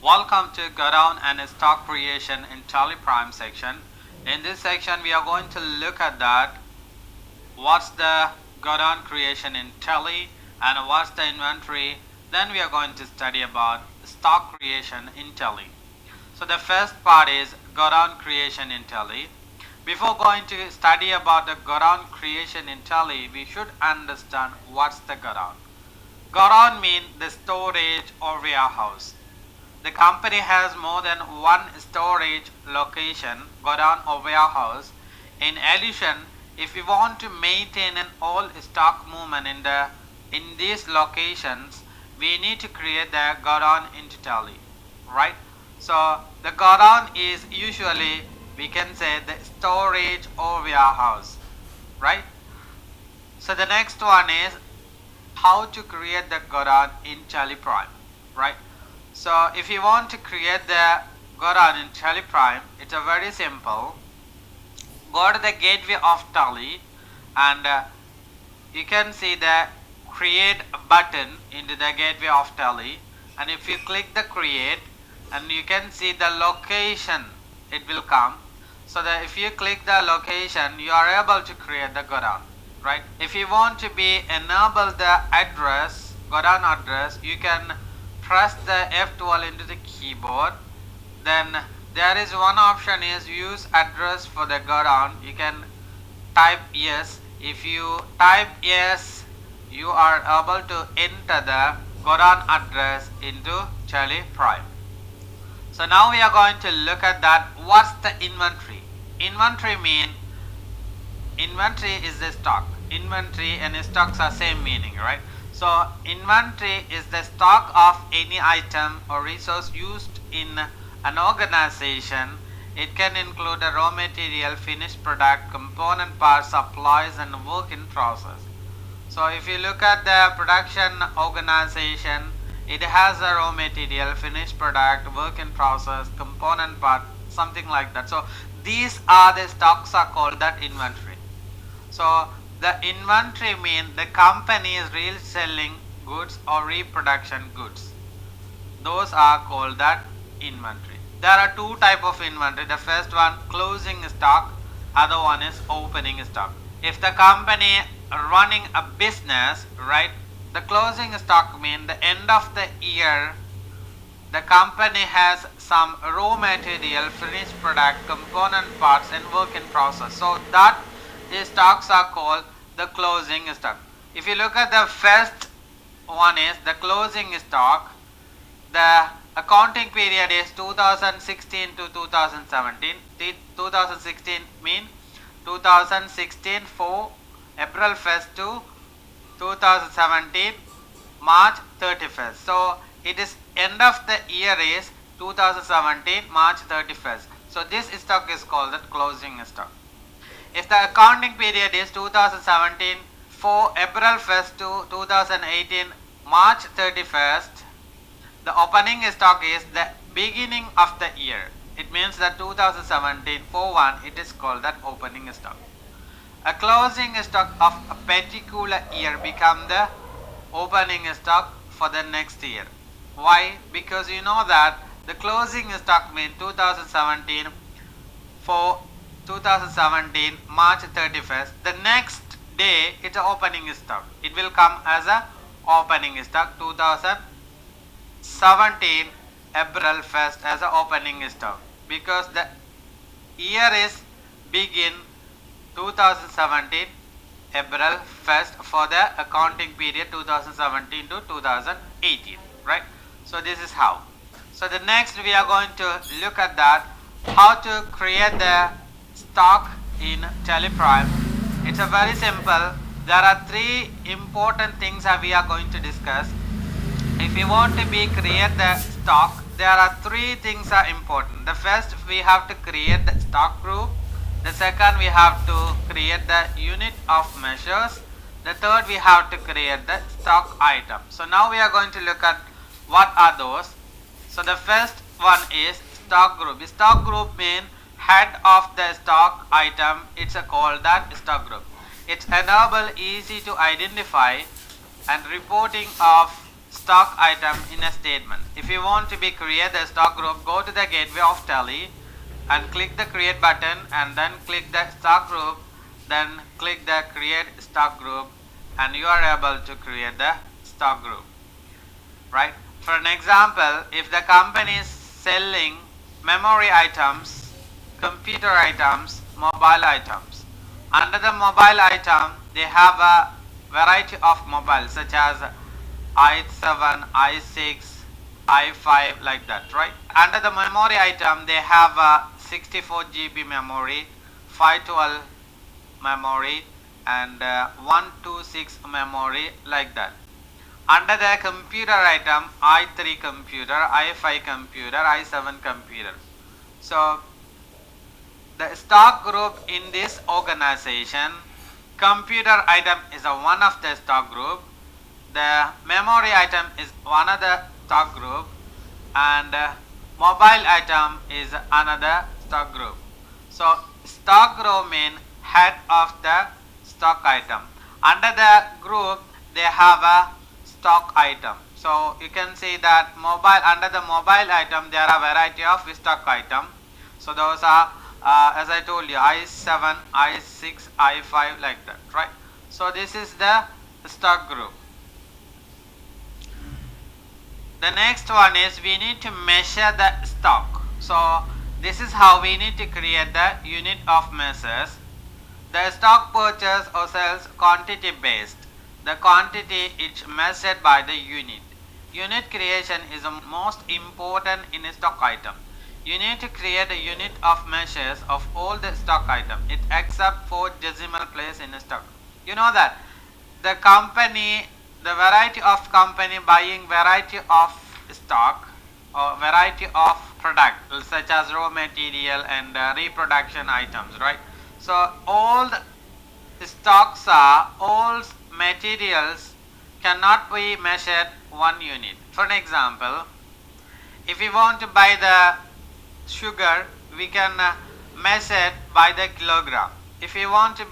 Welcome to Godown and Stock Creation in Tally Prime section. In this section, we are going to look at that. What's the Godown Creation in Tally and what's the inventory? Then we are going to study about stock creation in Tally. So the first part is Godown Creation in Tally. Before going to study about the Godown Creation in Tally, we should understand what's the Godown. Godown means the storage or warehouse. The company has more than one storage location, Godown or warehouse. In addition, if we want to maintain an all stock movement in these locations, we need to create the Godown into Tally, right? So the Godown is usually, we can say, the storage or warehouse, right? So the next one is how to create the Godown in Tally Prime, right? So if you want to create the Godown in Tally Prime, it's a very simple. Go to the gateway of Tally and you can see the create button into the gateway of Tally, and if you click the create, and you can see the location, it will come. So that if you click the location, you are able to create the Godown, right? If you want to be enable the address, Godown address, you can press the F12 into the keyboard. Then there is one option is use address for the Godown. You can type yes. If you type yes, you are able to enter the Godown address into Tally Prime. So now we are going to look at that. What's the inventory? Inventory is the stock. Inventory and stocks are same meaning, right? So inventory is the stock of any item or resource used in an organization. It can include a raw material, finished product, component parts, supplies and work in process. So if you look at the production organization, it has a raw material, finished product, work in process, component part, something like that. So these are the stocks are called that inventory. So the inventory means the company is reselling goods or reproduction goods. Those are called that inventory. There are two type of inventory. The first one closing stock, other one is opening stock. If the company running a business, right, the closing stock means the end of the year the company has some raw material, finished product, component parts and work in process. So that these stocks are called the closing stock. If you look at the first one is the closing stock, the accounting period is 2016 to 2017. 2016 mean 2016 for April 1st to 2017 March 31st. So it is end of the year is 2017 March 31st. So this stock is called the closing stock. If the accounting period is 2017 for April 1st to 2018 March 31st, the opening stock is the beginning of the year. It means that 2017 for 1, it is called that opening stock. A closing stock of a particular year become the opening stock for the next year. Why? Because you know that the closing stock means 2017 for 2017 March 31st. The next day it's a opening stock. It will come as a opening stock 2017 April 1st as a opening stock, because the year is begin 2017 April 1st for the accounting period 2017 to 2018, right? So this is how. So the next we are going to look at that how to create the stock in Tally Prime. It's a very simple. There are three important things that we are going to discuss. If we want to create the stock, there are three things are important. The first, we have to create the stock group. The second, we have to create the unit of measures. The third, we have to create the stock item. So now we are going to look at what are those. So the first one is stock group. Stock group means head of the stock item. It's called that stock group. It's enable easy to identify and reporting of stock item in a statement. If you want to be create the stock group, go to the gateway of Tally and click the create button and then click the stock group, then click the create stock group, and you are able to create the stock group, right? For an example, if the company is selling memory items, computer items, mobile items, under the mobile item they have a variety of mobiles such as i7, i6, i5, like that, right? Under the memory item they have a 64 GB memory, 512 memory, and 126 memory, like that. Under the computer item, i3 computer, i5 computer, i7 computer. So the stock group in this organization, computer item is a one of the stock group, the memory item is one of the stock group, and mobile item is another stock group. So stock group means head of the stock item. Under the group they have a stock item. So you can see that under the mobile item there are a variety of stock item. So those are as I told you, i7, i6, i5, like that, right? So this is the stock group. The next one is we need to measure the stock. So this is how we need to create the unit of measures. The stock purchase or sales quantity based. The quantity is measured by the unit. Unit creation is the most important in a stock item. You need to create a unit of measures of all the stock item, it except for decimal place in a stock. You know that the company, the variety of company buying variety of stock or variety of product such as raw material and reproduction items, right? So all the stocks are, all materials cannot be measured one unit. For an example, if we want to buy the sugar, we can measure by the kilogram. If we want to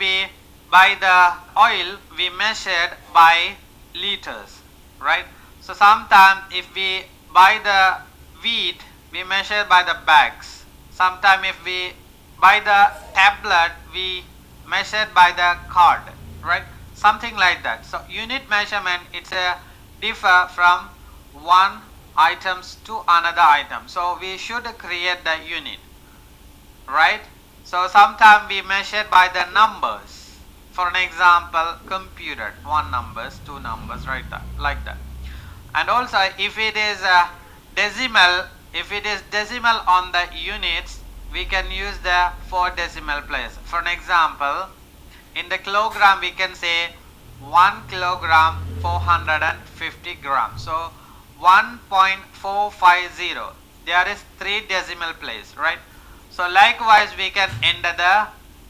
buy the oil, we measure by liters, right? So sometimes if we buy the wheat, we measure by the bags. Sometimes if we buy the tablet, we measure by the card, right? Something like that. So unit measurement, it's a differ from one items to another item. So we should create the unit, right? So sometimes we measure by the numbers. For an example, computer, 1 numbers, 2 numbers, right? Like that. And also if it is a decimal, if it is decimal on the units, we can use the 4 decimal place. For an example, in the kilogram we can say 1 kilogram 450 grams. So 1.450, there is 3 decimal place, right? So likewise we can enter the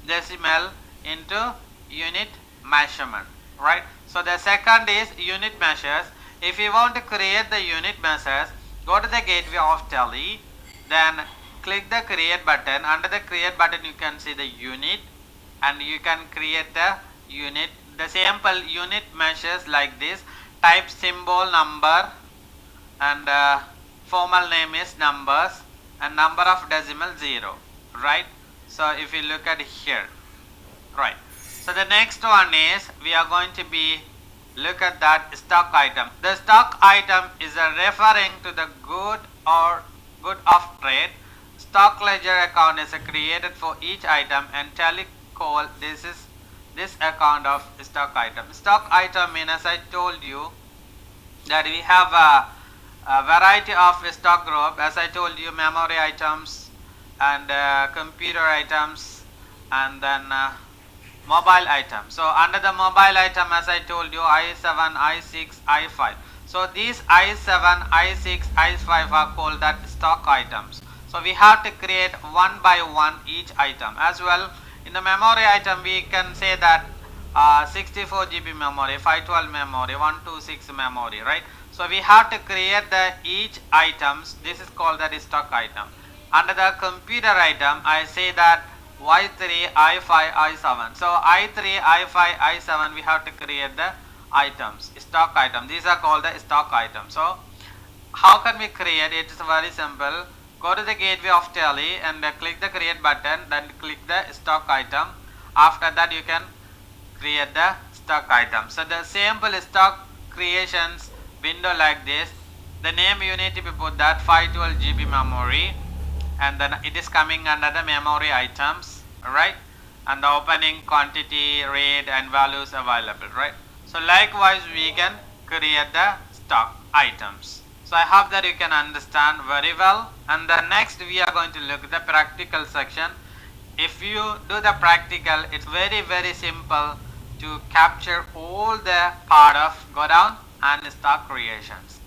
decimal into unit measurement, right? So the second is unit measures. If you want to create the unit measures, go to the gateway of Tally, then click the create button. Under the create button you can see the unit and you can create the unit. The sample unit measures like this: type symbol number, and formal name is numbers, and number of decimal 0, right? So if you look at here, right? So the next one is we are going to look at that stock item. The stock item is referring to the good or good of trade. Stock ledger account is created for each item and Tally call this account of stock item. Stock item means, as I told you, that we have a variety of stock group. As I told you, memory items and computer items, and then mobile items. So under the mobile item, as I told you, i7, i6, i5. So these i7, i6, i5 are called that stock items. So we have to create one by one each item. As well, in the memory item we can say that 64 GB memory, 512 memory, 126 memory, right? So we have to create the each items. This is called that stock item. Under the computer item, I say that y3, i5, i7. So i3, i5, i7 we have to create the items, stock items. These are called the stock items. So how can we create it? It's very simple. Go to the gateway of Tally and click the create button, then click the stock item. After that you can create the stock item. So the simple stock creations window like this. The name you need to be put that 512 GB memory, and then it is coming under the memory items, right? And the opening quantity, rate and values available, right? So likewise we can create the stock items. So I hope that you can understand very well. And the next we are going to look at the practical section. If you do the practical, it's very simple to capture all the part of Godown and stock creations.